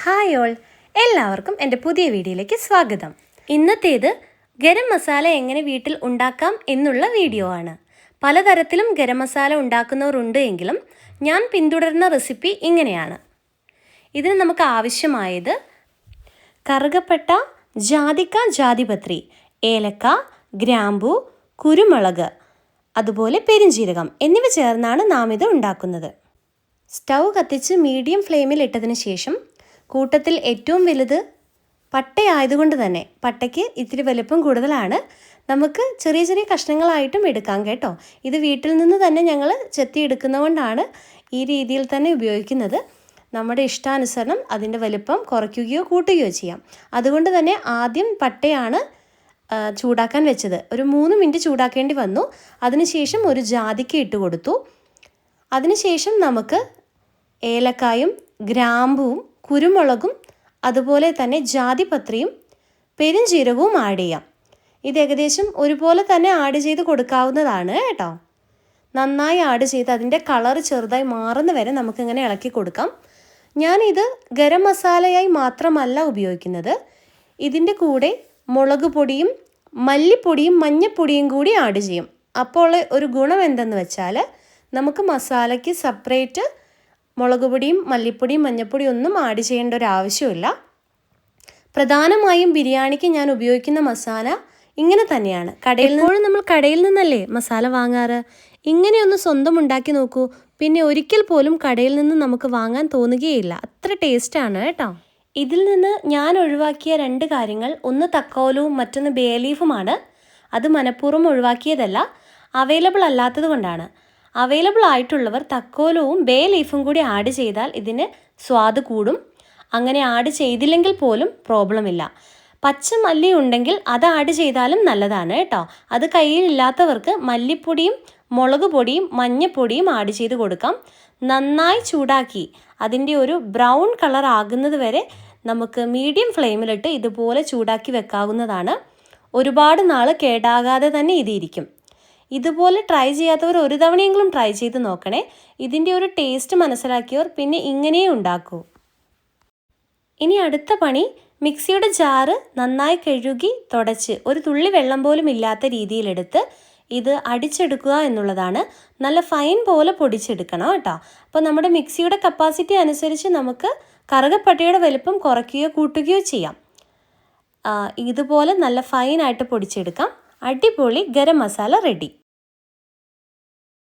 Hi all, എല്ലാവർക്കും എൻ്റെ പുതിയ വീഡിയോയിലേക്ക് സ്വാഗതം. ഇന്നത്തേത് ഗരം മസാല എങ്ങനെ വീട്ടിൽ ഉണ്ടാക്കാം എന്നുള്ള വീഡിയോ ആണ്. പലതരത്തിലും ഗരം മസാല ഉണ്ടാക്കുന്നവരുണ്ട് എങ്കിലും ഞാൻ പിന്തുടരുന്ന റെസിപ്പി ഇങ്ങനെയാണ്. ഇതിന് നമുക്ക് ആവശ്യമായത് കറുകപ്പട്ട, ജാതിക്ക, ജാതിപത്രി, ഏലക്ക, ഗ്രാമ്പു, കുരുമുളക്, അതുപോലെ പെരിഞ്ജീരകം എന്നിവ ചേർന്നാണ് നാം ഇത് ഉണ്ടാക്കുന്നത്. സ്റ്റൗ കത്തിച്ച് മീഡിയം ഫ്ലെയിമിൽ ഇട്ടതിന് ശേഷം കൂട്ടത്തിൽ ഏറ്റവും വലുത് പട്ടയായതുകൊണ്ട് തന്നെ പട്ടയ്ക്ക് ഇത്തിരി വലുപ്പം കൂടുതലാണ്. നമുക്ക് ചെറിയ ചെറിയ കഷ്ണങ്ങളായിട്ടും എടുക്കാം കേട്ടോ. ഇത് വീട്ടിൽ നിന്ന് തന്നെ ഞങ്ങൾ ചെത്തിയെടുക്കുന്നതുകൊണ്ടാണ് ഈ രീതിയിൽ തന്നെ ഉപയോഗിക്കുന്നത്. നമ്മുടെ ഇഷ്ടാനുസരണം അതിൻ്റെ വലുപ്പം കുറയ്ക്കുകയോ കൂട്ടുകയോ ചെയ്യാം. അതുകൊണ്ട് തന്നെ ആദ്യം പട്ടയാണ് ചൂടാക്കാൻ വെച്ചത്. ഒരു 3 മിനിറ്റ് ചൂടാക്കേണ്ടി വന്നു. അതിനുശേഷം ഒരു ജാതിക്ക ഇട്ട് കൊടുത്തു. അതിനുശേഷം നമുക്ക് ഏലക്കായും ഗ്രാമ്പുവും കുരുമുളകും അതുപോലെ തന്നെ ജാതിപത്രിയും പെരിഞ്ജീരകവും ആഡ് ചെയ്യാം. ഇത് ഏകദേശം ഒരുപോലെ തന്നെ ആഡ് ചെയ്ത് കൊടുക്കാവുന്നതാണ് കേട്ടോ. നന്നായി ആഡ് ചെയ്ത് അതിൻ്റെ കളർ ചെറുതായി മാറുന്ന വരെ നമുക്കിങ്ങനെ ഇളക്കി കൊടുക്കാം. ഞാനിത് ഗരം മസാലയായി മാത്രമല്ല ഉപയോഗിക്കുന്നത്. ഇതിൻ്റെ കൂടെ മുളക് പൊടിയും മല്ലിപ്പൊടിയും മഞ്ഞൾപ്പൊടിയും കൂടി ആഡ് ചെയ്യും. അപ്പോൾ ഒരു ഗുണം എന്തെന്ന് വെച്ചാൽ നമുക്ക് മസാലയ്ക്ക് സെപ്പറേറ്റ് മുളക് പൊടിയും മല്ലിപ്പൊടിയും മഞ്ഞൾപ്പൊടിയും ഒന്നും ആഡ് ചെയ്യേണ്ട ഒരു ആവശ്യമില്ല. പ്രധാനമായും ബിരിയാണിക്ക് ഞാൻ ഉപയോഗിക്കുന്ന മസാല ഇങ്ങനെ തന്നെയാണ്. നമ്മൾ കടയിൽ നിന്നല്ലേ മസാല വാങ്ങാറ്. ഇങ്ങനെയൊന്ന് സ്വന്തം ഉണ്ടാക്കി നോക്കൂ. പിന്നെ ഒരിക്കൽ പോലും കടയിൽ നിന്ന് നമുക്ക് വാങ്ങാൻ തോന്നുകയില്ല. അത്ര ടേസ്റ്റാണ് കേട്ടോ. ഇതിൽ നിന്ന് ഞാൻ ഒഴിവാക്കിയ 2 കാര്യങ്ങൾ, ഒന്ന് തക്കോലവും മറ്റൊന്ന് ബേ ലീഫുമാണ്. അത് മനഃപൂർവ്വം ഒഴിവാക്കിയതല്ല, അവൈലബിൾ അല്ലാത്തത് കൊണ്ടാണ്. അവൈലബിൾ ആയിട്ടുള്ളവർ തക്കോലവും ബേ ലീഫും കൂടി ആഡ് ചെയ്താൽ ഇതിന് സ്വാദ് കൂടും. അങ്ങനെ ആഡ് ചെയ്തില്ലെങ്കിൽ പോലും പ്രോബ്ലമില്ല. പച്ചമല്ലി ഉണ്ടെങ്കിൽ അത് ആഡ് ചെയ്താലും നല്ലതാണ് കേട്ടോ. അത് കയ്യിലില്ലാത്തവർക്ക് മല്ലിപ്പൊടിയും മുളക് പൊടിയും മഞ്ഞൾപ്പൊടിയും ആഡ് ചെയ്ത് കൊടുക്കാം. നന്നായി ചൂടാക്കി അതിൻ്റെ ഒരു ബ്രൗൺ കളർ ആകുന്നത് വരെ നമുക്ക് മീഡിയം ഫ്ലെയിമിലിട്ട് ഇതുപോലെ ചൂടാക്കി വെക്കാവുന്നതാണ്. ഒരുപാട് നാൾ കേടാകാതെ തന്നെ ഇതിരിക്കും. ഇതുപോലെ ട്രൈ ചെയ്യാത്തവർ ഒരു തവണയെങ്കിലും ട്രൈ ചെയ്ത് നോക്കണേ. ഇതിൻ്റെ ഒരു ടേസ്റ്റ് മനസ്സിലാക്കിയവർ പിന്നെ ഇങ്ങനെയേ ഉണ്ടാക്കൂ. ഇനി അടുത്ത പണി, മിക്സിയുടെ ജാറ് നന്നായി കഴുകി തുടച്ച് ഒരു തുള്ളി വെള്ളം പോലും ഇല്ലാത്ത രീതിയിലെടുത്ത് ഇത് അടിച്ചെടുക്കുക എന്നുള്ളതാണ്. നല്ല ഫൈൻ പോലെ പൊടിച്ചെടുക്കണം കേട്ടോ. അപ്പോൾ നമ്മുടെ മിക്സിയുടെ കപ്പാസിറ്റി അനുസരിച്ച് നമുക്ക് കറുകപ്പട്ടയുടെ വലുപ്പം കുറയ്ക്കുകയോ കൂട്ടുകയോ ചെയ്യാം. ഇതുപോലെ നല്ല ഫൈനായിട്ട് പൊടിച്ചെടുക്കാം. അടിപൊളി ഗരം മസാല റെഡി.